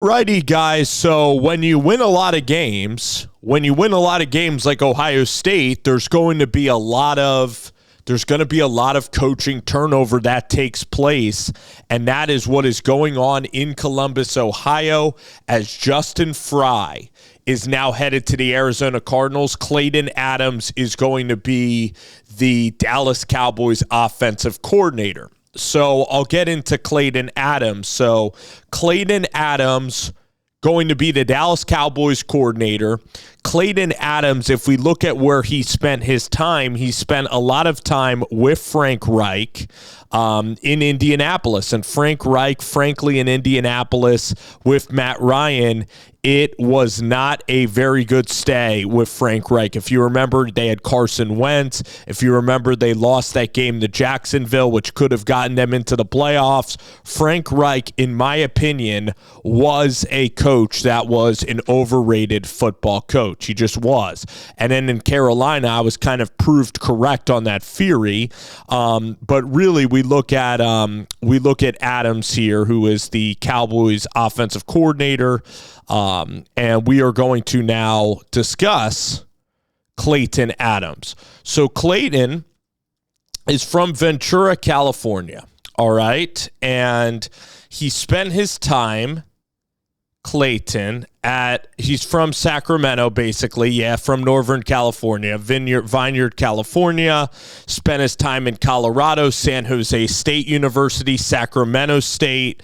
Righty, guys. So when you win a lot of games, like Ohio State, there's going to be a lot of coaching turnover that takes place, and that is what is going on in Columbus, Ohio, as Justin Fry is now headed to the Arizona Cardinals. Clayton Adams is going to be the Dallas Cowboys offensive coordinator. So I'll get into Clayton Adams. So Clayton Adams going to be the Dallas Cowboys coordinator. Clayton Adams, if we look at where he spent his time, he spent a lot of time with Frank Reich in Indianapolis. And Frank Reich, frankly, in Indianapolis with Matt Ryan, it was not a very good stay with Frank Reich. If you remember, they had Carson Wentz. If you remember, they lost that game to Jacksonville, which could have gotten them into the playoffs. Frank Reich, in my opinion, was a coach that was an overrated football coach. He just was. And then in Carolina, I was kind of proved correct on that theory. But really, we look at Adams here, who is the Cowboys offensive coordinator. And we are going to now discuss Clayton Adams. So Clayton is from Ventura, California, all right? And he spent his time, Clayton, he's from Sacramento, basically, from Northern California, Vineyard, California, spent his time in Colorado, San Jose State University, Sacramento State,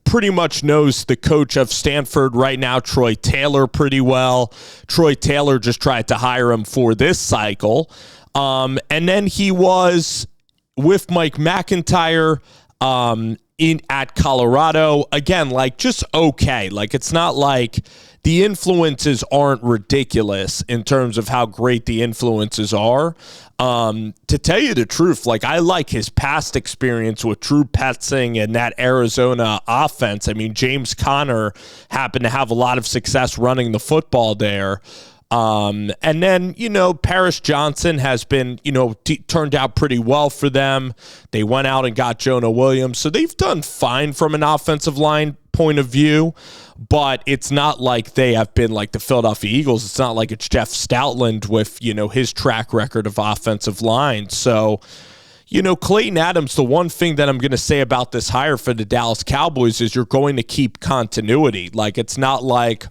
pretty much knows the coach of Stanford right now, Troy Taylor, pretty well. Troy Taylor just tried to hire him for this cycle. And then he was with Mike McIntyre at Colorado. Again, just okay. It's not like the influences aren't ridiculous in terms of how great the influences are. To tell you the truth, I like his past experience with Drew Petzing and that Arizona offense. I mean, James Conner happened to have a lot of success running the football there. And then, Paris Johnson has been, turned out pretty well for them. They went out and got Jonah Williams. So they've done fine from an offensive line point of view, but it's not like they have been like the Philadelphia Eagles. It's not like it's Jeff Stoutland with, his track record of offensive line. So, Clayton Adams, the one thing that I'm going to say about this hire for the Dallas Cowboys is you're going to keep continuity. It's not like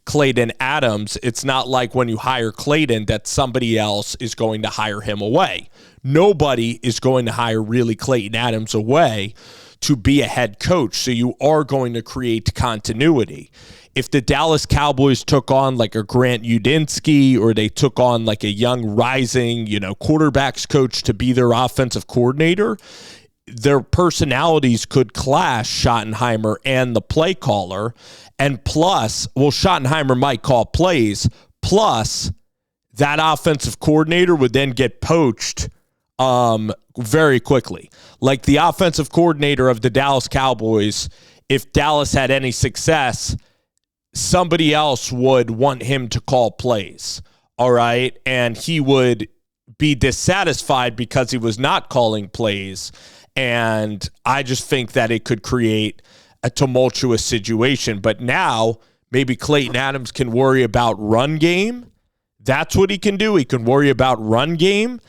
Clayton Adams, it's not like when you hire Clayton that somebody else is going to hire him away. Nobody is going to hire really Clayton Adams away to be a head coach, so you are going to create continuity. If the Dallas Cowboys took on a Grant Udinski, or they took on a young rising, quarterbacks coach to be their offensive coordinator, their personalities could clash, Schottenheimer and the play caller. And plus, Schottenheimer might call plays, plus that offensive coordinator would then get poached very quickly. The offensive coordinator of the Dallas Cowboys, if Dallas had any success, somebody else would want him to call plays, all right? And he would be dissatisfied because he was not calling plays. And I just think that it could create a tumultuous situation. But now maybe Clayton Adams can worry about run game. That's what he can do. He can worry about run game.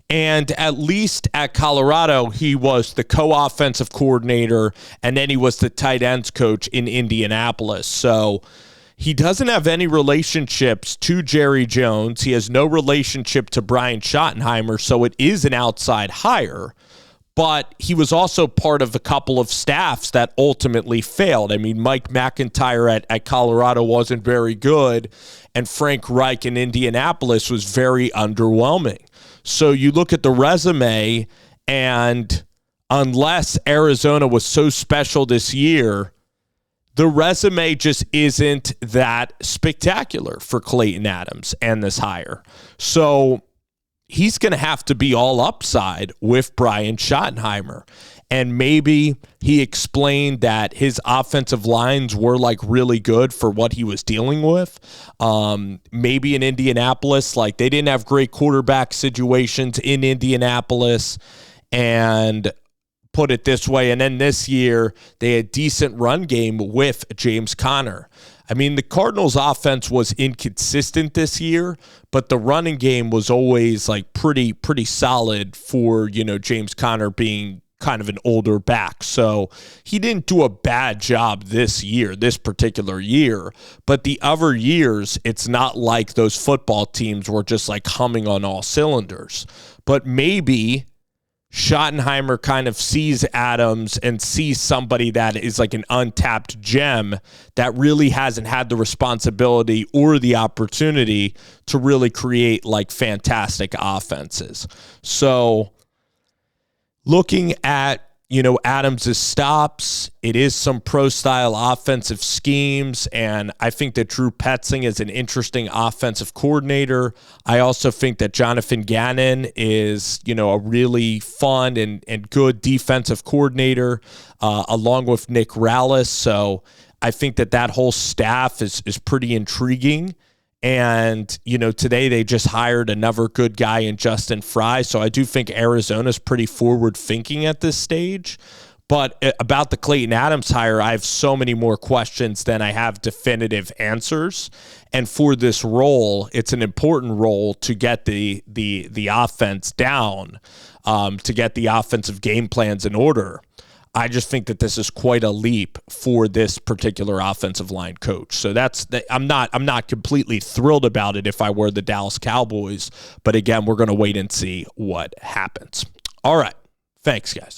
And at least at Colorado, he was the co-offensive coordinator, and then he was the tight ends coach in Indianapolis. So he doesn't have any relationships to Jerry Jones. He has no relationship to Brian Schottenheimer, so it is an outside hire. But he was also part of a couple of staffs that ultimately failed. I mean, Mike McIntyre at Colorado wasn't very good, and Frank Reich in Indianapolis was very underwhelming. So you look at the resume, and unless Arizona was so special this year, the resume just isn't that spectacular for Clayton Adams and this hire. So he's going to have to be all upside with Brian Schottenheimer. And maybe he explained that his offensive lines were really good for what he was dealing with. Maybe in Indianapolis, they didn't have great quarterback situations in Indianapolis. And put it this way. And then this year, they had decent run game with James Conner. I mean, the Cardinals' offense was inconsistent this year, but the running game was always like pretty solid for, James Conner being kind of an older back. So he didn't do a bad job this particular year. But the other years, it's not like those football teams were just like humming on all cylinders. But maybe Schottenheimer kind of sees Adams and sees somebody that is like an untapped gem that really hasn't had the responsibility or the opportunity to really create like fantastic offenses. So looking at, Adams' stops, it is some pro-style offensive schemes, and I think that Drew Petzing is an interesting offensive coordinator. I also think that Jonathan Gannon is, a really fun and good defensive coordinator, along with Nick Rallis. So I think that whole staff is pretty intriguing. And, today they just hired another good guy in Justin Fry. So I do think Arizona's pretty forward thinking at this stage. But about the Clayton Adams hire, I have so many more questions than I have definitive answers. And for this role, it's an important role to get the offense down, to get the offensive game plans in order. I just think that this is quite a leap for this particular offensive line coach. So I'm not completely thrilled about it if I were the Dallas Cowboys, but again, we're going to wait and see what happens. All right. Thanks, guys.